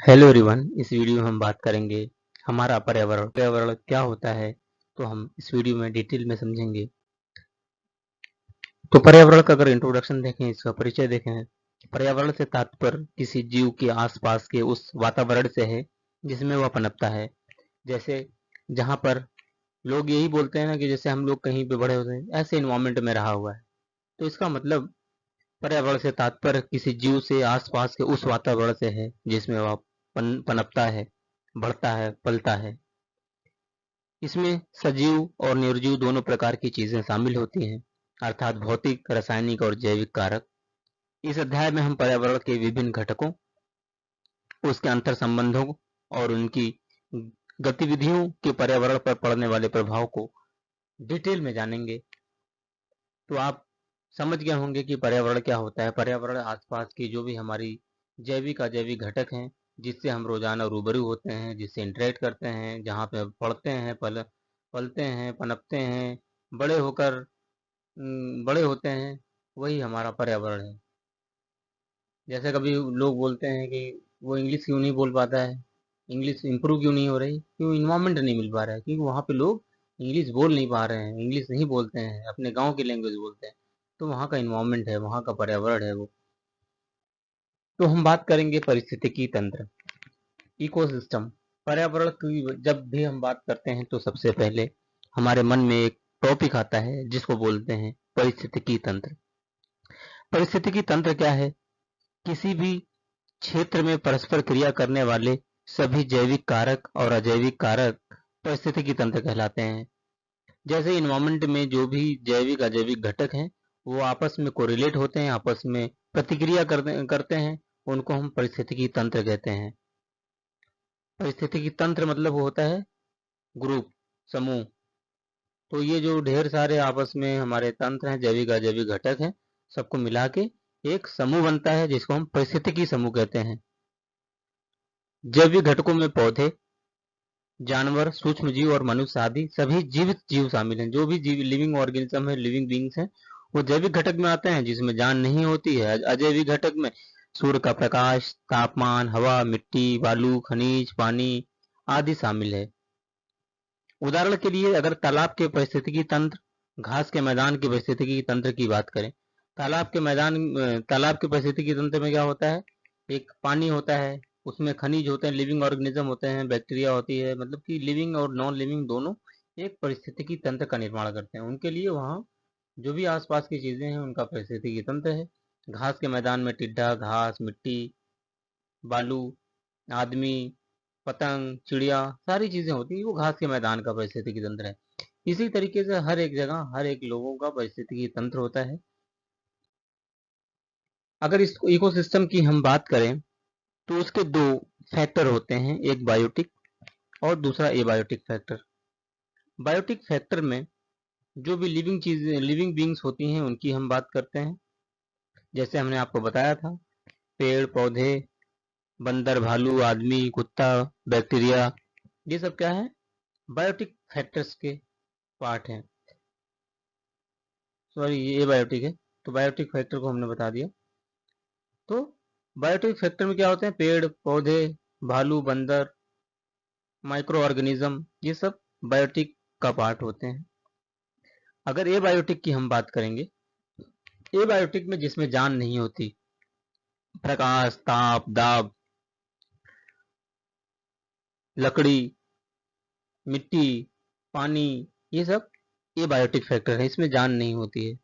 Hello everyone. इस video में हम बात करेंगे हमारा पर्यावरण पर्यावरण क्या होता है। तो हम इस वीडियो में डिटेल में समझेंगे। तो पर्यावरण का अगर इंट्रोडक्शन देखें, इसका परिचय देखें, पर्यावरण से तात्पर्य किसी जीव के आसपास के उस वातावरण से है जिसमें वह पनपता है। जैसे जहाँ पर लोग यही बोलते हैं ना कि जैसे हम लोग कहीं पे बड़े होते हैं, ऐसे इन्वायरमेंट में रहा हुआ है। तो इसका मतलब पर्यावरण से तात्पर्य किसी जीव से आसपास के उस वातावरण से है जिसमें वह पनपता है, बढ़ता है, पलता है। इसमें सजीव और निर्जीव दोनों प्रकार की चीजें शामिल होती हैं, अर्थात भौतिक, रासायनिक और जैविक कारक। इस अध्याय में हम पर्यावरण के विभिन्न घटकों, उसके अंतर संबंधों और उनकी गतिविधियों के पर्यावरण पर पड़ने वाले प्रभाव को डिटेल में जानेंगे। तो आप समझ गए होंगे कि पर्यावरण क्या होता है। पर्यावरण आसपास की जो भी हमारी जैविक अजैविक घटक हैं, जिससे हम रोजाना रूबरू होते हैं, जिससे इंटरेक्ट करते हैं, जहाँ पे पढ़ते हैं, पलते हैं, पनपते हैं, बड़े होकर बड़े होते हैं, वही हमारा पर्यावरण है। जैसे कभी लोग बोलते हैं कि वो इंग्लिश क्यों नहीं बोल पाता है, इंग्लिश इंप्रूव क्यों नहीं हो रही, क्यों इन्वायरमेंट नहीं मिल पा रहा है, क्योंकि वहाँ पे लोग इंग्लिश बोल नहीं पा रहे हैं, इंग्लिश नहीं बोलते हैं, अपने गांव की लैंग्वेज बोलते हैं। तो वहाँ का इन्वायरमेंट है, वहाँ का पर्यावरण है वो। तो हम बात करेंगे पारिस्थितिकी तंत्र, इकोसिस्टम। पर्यावरण की जब भी हम बात करते हैं तो सबसे पहले हमारे मन में एक टॉपिक आता है जिसको बोलते हैं पारिस्थितिकी तंत्र। पारिस्थितिकी तंत्र क्या है? किसी भी क्षेत्र में परस्पर क्रिया करने वाले सभी जैविक कारक और अजैविक कारक पारिस्थितिकी तंत्र कहलाते हैं। जैसे इन्वायरमेंट में जो भी जैविक अजैविक घटक हैं, वो आपस में कोरिलेट होते हैं, आपस में प्रतिक्रिया करते हैं, उनको हम पारिस्थितिकी तंत्र कहते हैं। पारिस्थितिकी तंत्र मतलब वो होता है ग्रुप, समूह। तो ये जो ढेर सारे आपस में हमारे तंत्र हैं, जैविक अजैविक घटक हैं, सबको मिला के एक समूह बनता है जिसको हम पारिस्थितिकी समूह कहते हैं। जैविक घटकों में पौधे, जानवर, सूक्ष्म जीव और मनुष्य आदि सभी जीवित जीव शामिल हैं। जो भी जीव लिविंग ऑर्गेनिज्म है, लिविंग बींग्स हैं, वो जैविक घटक में आते हैं जिसमें जान नहीं होती है। अजैविक घटक में सूर्य का प्रकाश, तापमान, हवा, मिट्टी, बालू, खनिज, पानी आदि शामिल है। उदाहरण के लिए अगर तालाब के पारिस्थितिकी तंत्र, घास के मैदान के पारिस्थितिकी तंत्र की बात करें, तालाब के पारिस्थितिकी तंत्र में क्या होता है? एक पानी होता है, उसमें खनिज होते हैं, लिविंग ऑर्गेनिज्म होते हैं, बैक्टीरिया होती है, मतलब कि लिविंग और नॉन लिविंग दोनों एक पारिस्थितिकी तंत्र का निर्माण करते हैं। उनके लिए वहाँ जो भी आसपास की चीजें हैं उनका पारिस्थितिकी तंत्र है। घास के मैदान में टिड्डा, घास, मिट्टी, बालू, आदमी, पतंग, चिड़िया, सारी चीजें होती है, वो घास के मैदान का पारिस्थितिकी तंत्र है। इसी तरीके से हर एक जगह हर एक लोगों का पारिस्थितिकी तंत्र होता है। अगर इस इकोसिस्टम की हम बात करें तो उसके दो फैक्टर होते हैं, एक बायोटिक और दूसरा एबायोटिक फैक्टर। बायोटिक फैक्टर में जो भी लिविंग चीजें, लिविंग बींग्स होती हैं, उनकी हम बात करते हैं। जैसे हमने आपको बताया था, पेड़ पौधे, बंदर, भालू, आदमी, कुत्ता, बैक्टीरिया, ये सब क्या है? बायोटिक फैक्टर्स के पार्ट हैं। सॉरी, ये बायोटिक है। तो बायोटिक फैक्टर को हमने बता दिया। तो बायोटिक फैक्टर में क्या होते हैं? पेड़ पौधे, भालू, बंदर, माइक्रो ऑर्गेनिज्म, ये सब बायोटिक का पार्ट होते हैं। अगर एबायोटिक की हम बात करेंगे, एबायोटिक में जिसमें जान नहीं होती, प्रकाश, ताप, दाब, लकड़ी, मिट्टी, पानी, ये सब एबायोटिक फैक्टर है, इसमें जान नहीं होती है।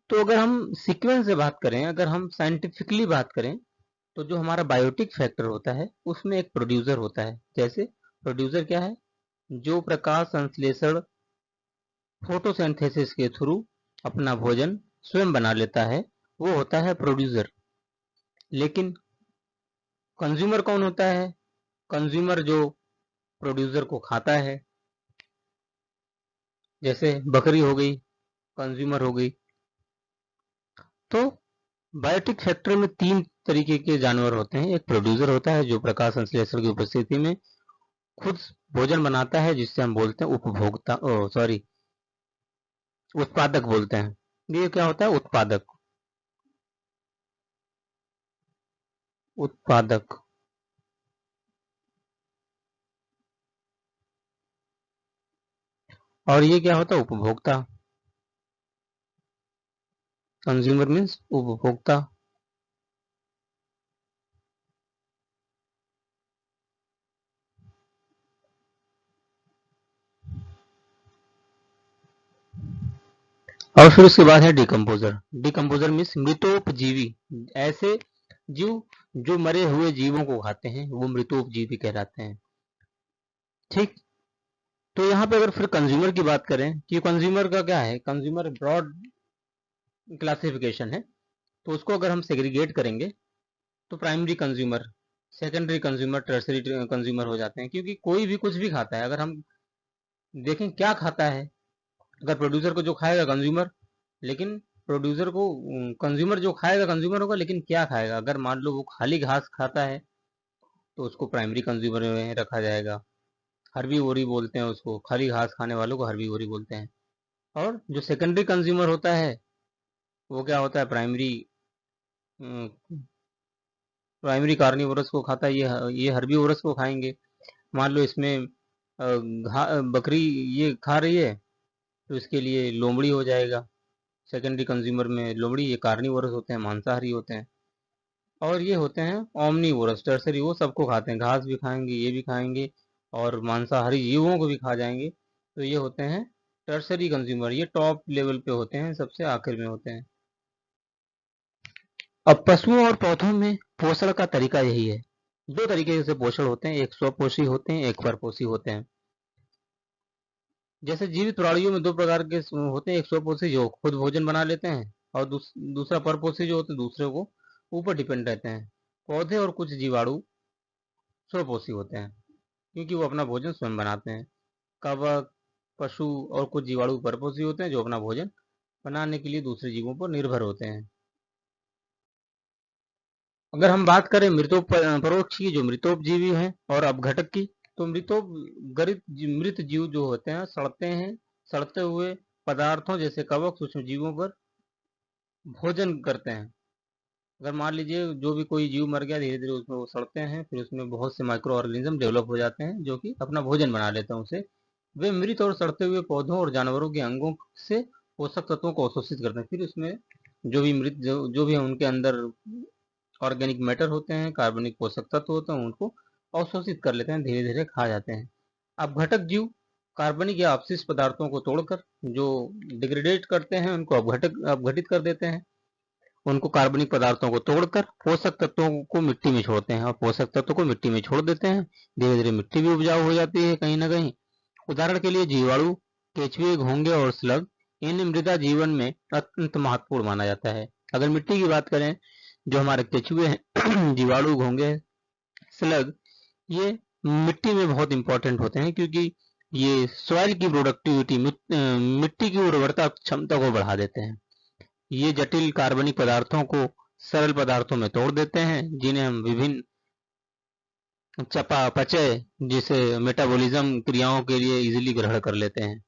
तो अगर हम सीक्वेंस से बात करें, अगर हम साइंटिफिकली बात करें, तो जो हमारा बायोटिक फैक्टर होता है उसमें एक प्रोड्यूसर होता है। जैसे प्रोड्यूसर क्या है? जो प्रकाश संश्लेषण, फोटोसिंथेसिस के थ्रू अपना भोजन स्वयं बना लेता है, वो होता है प्रोड्यूसर। लेकिन कंज्यूमर कौन होता है? कंज्यूमर जो प्रोड्यूसर को खाता है, जैसे बकरी हो गई, कंज्यूमर हो गई। तो बायोटिक फैक्टर में तीन तरीके के जानवर होते हैं। एक प्रोड्यूसर होता है जो प्रकाश संश्लेषण की उपस्थिति में खुद भोजन बनाता है, जिससे हम बोलते हैं उपभोक्ता, सॉरी, उत्पादक बोलते हैं। ये क्या होता है? उत्पादक। उत्पादक। और ये क्या होता है, उपभोक्ता। कंज्यूमर मीन्स उपभोक्ता। और फिर उसके बाद है डिकम्पोजर। Decomposer means मृतोपजीवी। ऐसे जीव जो मरे हुए जीवों को खाते हैं वो मृतोपजीवी कहलाते हैं। ठीक। तो यहाँ पे अगर फिर कंज्यूमर की बात करें कि कंज्यूमर का क्या है, कंज्यूमर ब्रॉड क्लासिफिकेशन है। तो उसको अगर हम सेग्रीगेट करेंगे तो primary consumer, secondary consumer, tertiary consumer हो जाते हैं। क्योंकि कोई भी कुछ भी खाता है, अगर हम देखें क्या खाता है, अगर प्रोड्यूसर को जो खाएगा कंज्यूमर, लेकिन प्रोड्यूसर को कंज्यूमर जो खाएगा कंज्यूमर होगा, लेकिन क्या खाएगा, अगर मान लो वो खाली घास खाता है तो उसको प्राइमरी कंज्यूमर में रखा जाएगा। हर्बीवोरी बोलते हैं उसको, खाली घास खाने वालों को हर्बीवोरी बोलते हैं। और जो सेकेंडरी कंज्यूमर होता है वो क्या होता है, प्राइमरी प्राइमरी कार्निवोरस को खाता है। ये हर्बीवोरस को खाएंगे। मान लो इसमें बकरी ये खा रही है तो इसके लिए लोमड़ी हो जाएगा। सेकेंडरी कंज्यूमर में लोमड़ी, ये कार्निवोरस होते हैं, मांसाहारी होते हैं। और ये होते हैं ओमनीवोरस, टर्सरी, वो सबको खाते हैं, घास भी खाएंगे, ये भी खाएंगे, और मांसाहारी जीवों को भी खा जाएंगे। तो ये होते हैं टर्सरी कंज्यूमर। ये टॉप लेवल पे होते हैं, सबसे आखिर में होते हैं। अब पशुओं और पौधों में पोषण का तरीका यही है। दो तरीके से पोषण होते हैं, एक स्वपोषी होते हैं, एक परपोषी होते हैं। जैसे जीवित प्राणियों में दो प्रकार के होते हैं, एक स्वपोषी जो खुद भोजन बना लेते हैं, और दूसरा परपोषी जो होते हैं दूसरे को ऊपर डिपेंड रहते हैं। पौधे और कुछ जीवाणु स्वपोषी होते हैं क्योंकि वो अपना भोजन स्वयं बनाते हैं। कवक, पशु और कुछ जीवाणु परपोषी होते हैं जो अपना भोजन बनाने के लिए दूसरे जीवों पर निर्भर होते हैं। अगर हम बात करें परोक्ष की, जो मृतोपजीवी हैं, और अपघटक की, तो मृत जीव जो होते हैं सड़ते हैं, सड़ते हुए पदार्थों जैसे कवक, सूक्ष्म जीवों पर भोजन करते हैं। अगर मान लीजिए जो भी कोई जीव मर गया, धीरे धीरे उसमें वो सड़ते हैं, फिर उसमें बहुत से माइक्रो ऑर्गेनिज्म डेवलप हो जाते हैं जो कि अपना भोजन बना लेते हैं उसे। वे मृत और सड़ते हुए पौधों और जानवरों के अंगों से पोषक तत्वों को अवशोषित करते हैं। फिर उसमें जो भी मृत जो भी है उनके अंदर ऑर्गेनिक मैटर होते हैं, कार्बनिक पोषक तत्व होते हैं, उनको अवशोषित कर लेते हैं, धीरे धीरे खा जाते हैं। अपघटक जीव कार्बनिक या अपशिष्ट पदार्थों को तोड़कर जो डिग्रेडेट करते हैं उनको अपघटित कर देते हैं। उनको कार्बनिक पदार्थों को तोड़कर पोषक तत्वों को मिट्टी में छोड़ते हैं, और पोषक तत्वों को मिट्टी में छोड़ देते हैं। धीरे धीरे मिट्टी भी उपजाऊ हो जाती है कहीं ना कहीं। उदाहरण के लिए जीवाणु, केंचुए, घोंगे और स्लग इन मृदा जीवन में अत्यंत महत्वपूर्ण माना जाता है। अगर मिट्टी की बात करें, जो हमारे केंचुए हैं जीवाणु, घोंगे, स्लग, ये मिट्टी में बहुत इंपॉर्टेंट होते हैं क्योंकि ये सॉइल की प्रोडक्टिविटी, मिट्टी की उर्वरता क्षमता को बढ़ा देते हैं। ये जटिल कार्बनिक पदार्थों को सरल पदार्थों में तोड़ देते हैं, जिन्हें हम विभिन्न चयापचय जिसे मेटाबॉलिज्म क्रियाओं के लिए इजीली ग्रहण कर लेते हैं।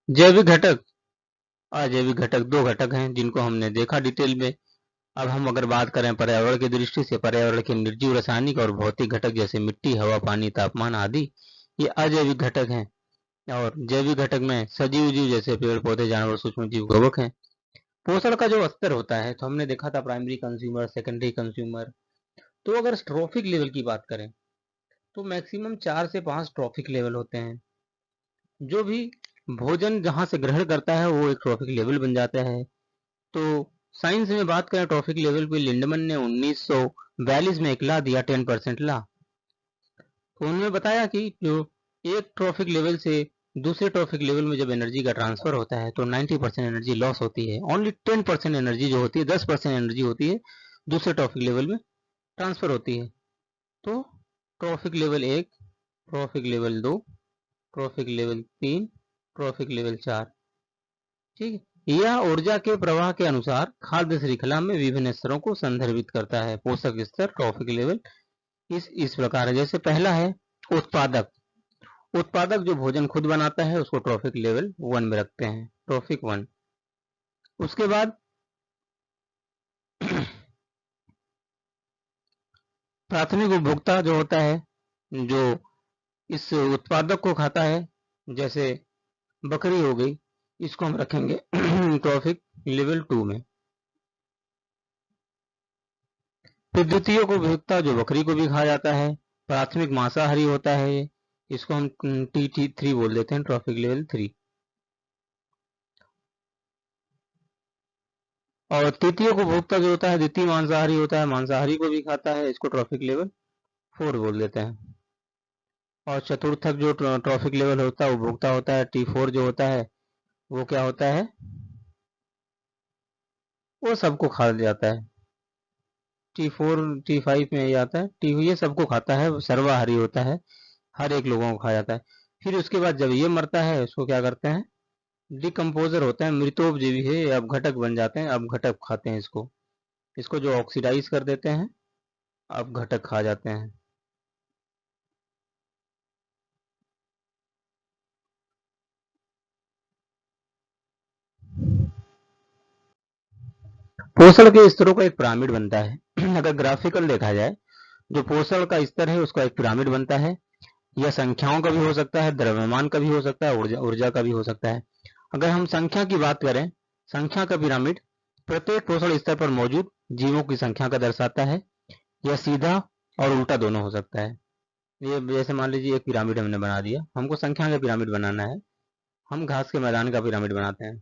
जैविक घटक, अजैविक घटक, दो घटक हैं जिनको हमने देखा डिटेल में। अब हम अगर बात करें पर्यावरण की दृष्टि से, पर्यावरण के निर्जीव, रासायनिक और भौतिक घटक जैसे मिट्टी, हवा, पानी, तापमान आदि, ये अजैविक घटक हैं। और जैविक घटक में सजीव जीव जैसे पेड़ पौधे, जानवर, सूक्ष्म जीव, कवक हैं। पोषण का जो स्तर होता है तो हमने देखा था प्राइमरी कंज्यूमर, सेकेंडरी कंज्यूमर। तो अगर ट्रॉफिक लेवल की बात करें तो मैक्सिमम 4 से 5 ट्रॉफिक लेवल होते हैं। जो भी भोजन जहां से ग्रहण करता है वो एक ट्रॉफिक लेवल बन जाता है। तो साइंस में बात करें ट्रॉफिक लेवल पे, लिंडमन ने 1942 में एक ला दिया, 10% ला। तो उन्होंने बताया कि जो एक ट्रॉफिक लेवल से दूसरे ट्रॉफिक लेवल में जब एनर्जी का ट्रांसफर होता है तो 90% एनर्जी लॉस होती है। ओनली 10% एनर्जी जो होती है, 10% एनर्जी होती है दूसरे ट्रॉफिक लेवल में ट्रांसफर होती है। तो trophic level 1, trophic level 2, trophic level 3, trophic level 4। ठीक है। यह ऊर्जा के प्रवाह के अनुसार खाद्य श्रृंखला में विभिन्न स्तरों को संदर्भित करता है। पोषक स्तर, ट्रॉफिक लेवल इस प्रकार है। जैसे पहला है उत्पादक। उत्पादक जो भोजन खुद बनाता है उसको ट्रॉफिक लेवल 1 में रखते हैं, ट्रॉफिक 1। उसके बाद प्राथमिक उपभोक्ता जो होता है, जो इस उत्पादक को खाता है, जैसे बकरी हो गई, इसको हम रखेंगे ट्रॉफिक लेवल 2 में। फिर द्वितीय उपभोक्ता जो बकरी को भी खा जाता है, प्राथमिक मांसाहारी होता है ये, इसको हम TT3 बोल देते हैं, ट्रॉफिक लेवल 3। और तृतीय उपभोक्ता जो होता है द्वितीय मांसाहारी होता है, मांसाहारी को भी खाता है, इसको ट्रॉफिक लेवल 4 बोल देते हैं। और चतुर्थक जो ट्रॉफिक लेवल होता है उपभोक्ता होता है T4 जो होता है, वो क्या होता है, वो सबको खा जाता है। T4 T5 में ये आता है, ये सबको खाता है, सर्वाहारी होता है, हर एक लोगों को खा जाता है। फिर उसके बाद जब ये मरता है उसको क्या करते हैं, डिकम्पोजर होता है, मृतोपजीवी है, अपघटक बन जाते हैं, अपघटक खाते हैं इसको, इसको जो ऑक्सीडाइज कर देते हैं, अपघटक खा जाते हैं। पोषण के स्तरों का एक पिरामिड बनता है अगर ग्राफिकल देखा जाए, जो पोषण का स्तर है उसका एक पिरामिड बनता है। यह संख्याओं का भी हो सकता है, द्रव्यमान का भी हो सकता है, ऊर्जा का भी हो सकता है। अगर हम संख्या की बात करें, संख्या का पिरामिड प्रत्येक पोषण स्तर पर मौजूद जीवों की संख्या का दर्शाता है। यह सीधा और उल्टा दोनों हो सकता है। ये जैसे मान लीजिए एक पिरामिड हमने बना दिया, हमको संख्या का पिरामिड बनाना है, हम घास के मैदान का पिरामिड बनाते हैं।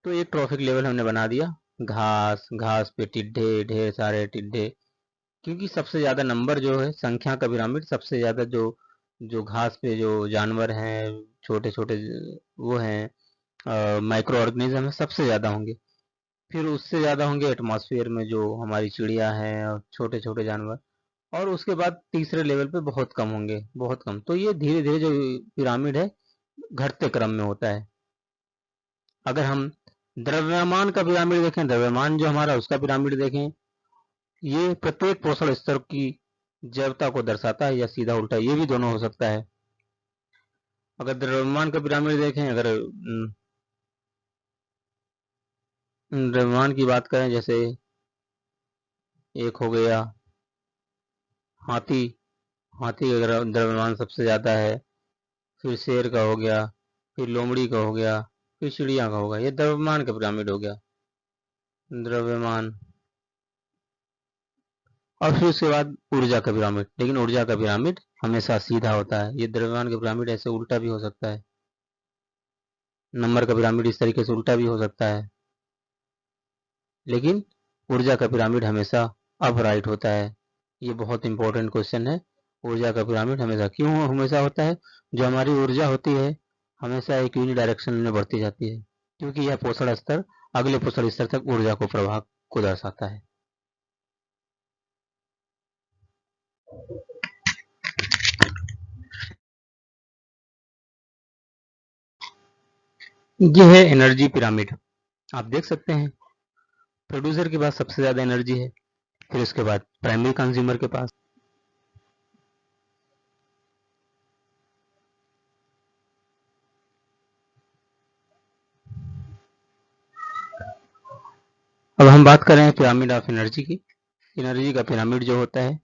तो एक ट्रॉफिक लेवल हमने बना दिया, घास, घास पे टिड्डे, ढेर सारे टिड्डे, क्योंकि सबसे ज्यादा नंबर जो है संख्या का पिरामिड, सबसे ज्यादा जो जो घास पे जो जानवर हैं, छोटे छोटे वो हैं, माइक्रो ऑर्गेनिज्म है, सबसे ज्यादा होंगे। फिर उससे ज्यादा होंगे एटमॉस्फेयर में जो हमारी चिड़िया हैं और छोटे छोटे जानवर। और उसके बाद तीसरे लेवल पे बहुत कम होंगे, बहुत कम। तो ये धीरे धीरे जो पिरामिड है घटते क्रम में होता है। अगर हम द्रव्यमान का पिरामिड देखें, द्रव्यमान जो हमारा उसका पिरामिड देखें, ये प्रत्येक पोषण स्तर की जैवता को दर्शाता है, या सीधा उल्टा, ये भी दोनों हो सकता है। अगर द्रव्यमान का पिरामिड देखें, अगर द्रव्यमान की बात करें, जैसे एक हो गया हाथी, हाथी का द्रव्यमान सबसे ज्यादा है, फिर शेर का हो गया, फिर लोमड़ी का हो गया, फिर चिड़िया का होगा। ये द्रव्यमान का पिरामिड हो गया, द्रव्यमान। और फिर उसके बाद ऊर्जा का पिरामिड, लेकिन ऊर्जा का पिरामिड हमेशा सीधा होता है। ये द्रव्यमान का पिरामिड ऐसे उल्टा भी हो सकता है, नंबर का पिरामिड इस तरीके से उल्टा भी हो सकता है, लेकिन ऊर्जा का पिरामिड हमेशा अपराइट होता है। ये बहुत इंपॉर्टेंट क्वेश्चन है। ऊर्जा का पिरामिड हमेशा क्यों हमेशा होता है, जो हमारी ऊर्जा होती है हमेशा एक यूनि डायरेक्शन में बढ़ती जाती है, क्योंकि यह पोषण स्तर अगले पोषण स्तर तक ऊर्जा को प्रवाह को दर्शाता है। यह है एनर्जी पिरामिड। आप देख सकते हैं प्रोड्यूसर के पास सबसे ज्यादा एनर्जी है, फिर उसके बाद प्राइमरी कंज्यूमर के पास। अब हम बात करें पिरामिड ऑफ एनर्जी की। एनर्जी का पिरामिड जो होता है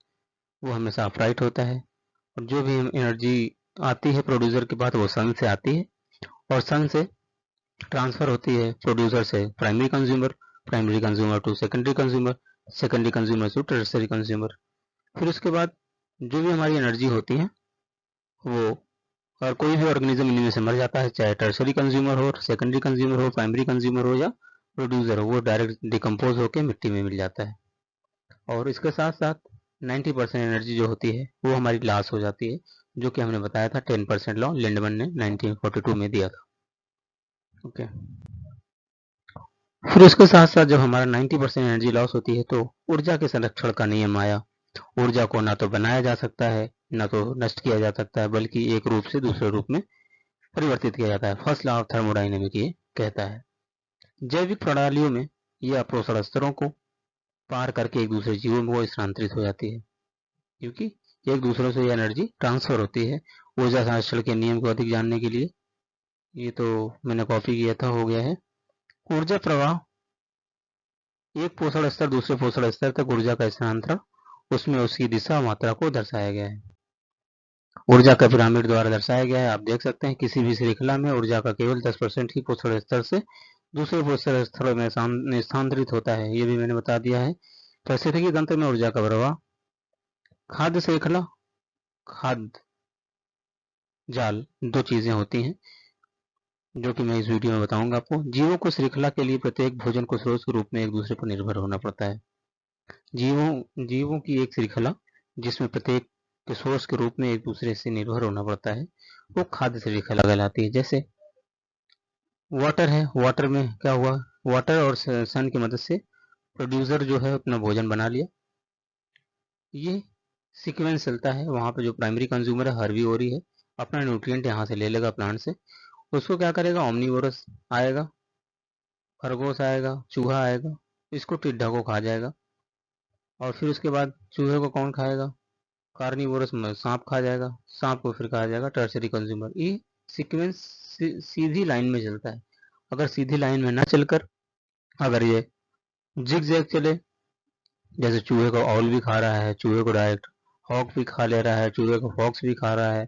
वो हमेशा अपराइट होता है, और जो भी एनर्जी आती है प्रोड्यूसर के पास वो सन से आती है, और सन से ट्रांसफर होती है प्रोड्यूसर से primary consumer to secondary consumer, secondary consumer to tertiary consumer. फिर उसके बाद जो भी हमारी एनर्जी होती है वो, और कोई भी ऑर्गेनिज्म इनमें से मर जाता है, चाहे टर्सरी कंज्यूमर हो, सेकेंडरी कंज्यूमर हो, प्राइमरी कंज्यूमर हो या प्रोड्यूसर हो, वो डायरेक्ट डिकम्पोज होकर मिट्टी में मिल जाता है। और इसके साथ साथ 90% एनर्जी जो होती है वो हमारी लॉस हो जाती है, जो कि हमने बताया था 10% लॉ लिंडमैन ने 1942 में दिया था। ओके। फिर उसके साथ साथ जब हमारा 90% एनर्जी लॉस होती है तो ऊर्जा के संरक्षण का नियम आया। ऊर्जा को ना तो बनाया जा सकता है ना तो नष्ट किया जा सकता है, बल्कि एक रूप से दूसरे रूप में परिवर्तित किया जाता है। फर्स्ट लॉ ऑफ थर्मोडाइनमिक ये कहता है। जैविक प्रणालियों में यह पोषण स्तरों को पार करके एक दूसरे जीवों में स्थानांतरित हो जाती है, क्योंकि एक दूसरे से यह एनर्जी ट्रांसफर होती है। ऊर्जा संरक्षण के नियम को अधिक जानने के लिए, ये तो मैंने कॉपी किया था, हो गया है। ऊर्जा प्रवाह, एक पोषण स्तर दूसरे पोषण स्तर तक ऊर्जा का स्थानांतरण, उसमें उसकी दिशा मात्रा को दर्शाया गया है। ऊर्जा का पिरामिड द्वारा दर्शाया गया है। आप देख सकते हैं किसी भी श्रृंखला में ऊर्जा का केवल 10% ही पोषण स्तर से दूसरे पोषण स्तरों में स्थानांतरित होता है, ये भी मैंने बता दिया है। पारिस्थितिकी तंत्र में ऊर्जा का प्रवाह। खाद्य श्रृंखला, खाद्य जाल, दो चीजें होती हैं जो कि मैं इस वीडियो में बताऊंगा आपको। जीवों को श्रृंखला के लिए प्रत्येक भोजन को स्रोत के रूप में एक दूसरे पर निर्भर होना पड़ता है। जीवों की एक श्रृंखला जिसमें प्रत्येक के सोर्स के रूप में एक दूसरे से निर्भर होना पड़ता है, वो खाद्य श्रृंखला कहलाती है। जैसे वाटर है, वाटर में क्या हुआ, वाटर और सन की मदद से प्रोड्यूसर जो है अपना भोजन बना लिया, ये सीक्वेंस चलता है। वहाँ पे जो प्राइमरी कंज्यूमर है हर्बीवोरी है, अपना न्यूट्रिएंट यहाँ से ले लेगा प्लांट से, उसको क्या करेगा, ओमनीवोरस आएगा, खरगोश आएगा, चूहा आएगा, इसको टिड्डा को खा जाएगा। और फिर उसके बाद चूहे को कौन खाएगा, कार्निवोरस में सांप खा जाएगा, सांप को फिर खाया जाएगा टर्शरी कंज्यूमर। ये सीक्वेंस सीधी लाइन में चलता है। अगर सीधी लाइन में ना चलकर अगर ये जिग जैग चले, जैसे चूहे को ऑल भी खा रहा है, चूहे को डायरेक्ट हॉक भी खा ले रहा है, चूहे को फॉक्स भी खा रहा है,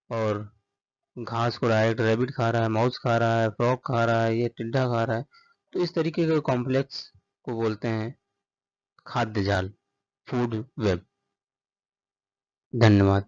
और घास को डायरेक्ट रैबिट खा रहा है, माउस खा रहा है, फ्रॉग खा रहा है, ये टिड्डा खा रहा है, तो इस तरीके के कॉम्प्लेक्स को बोलते हैं खाद्य जाल, फूड वेब। धन्यवाद।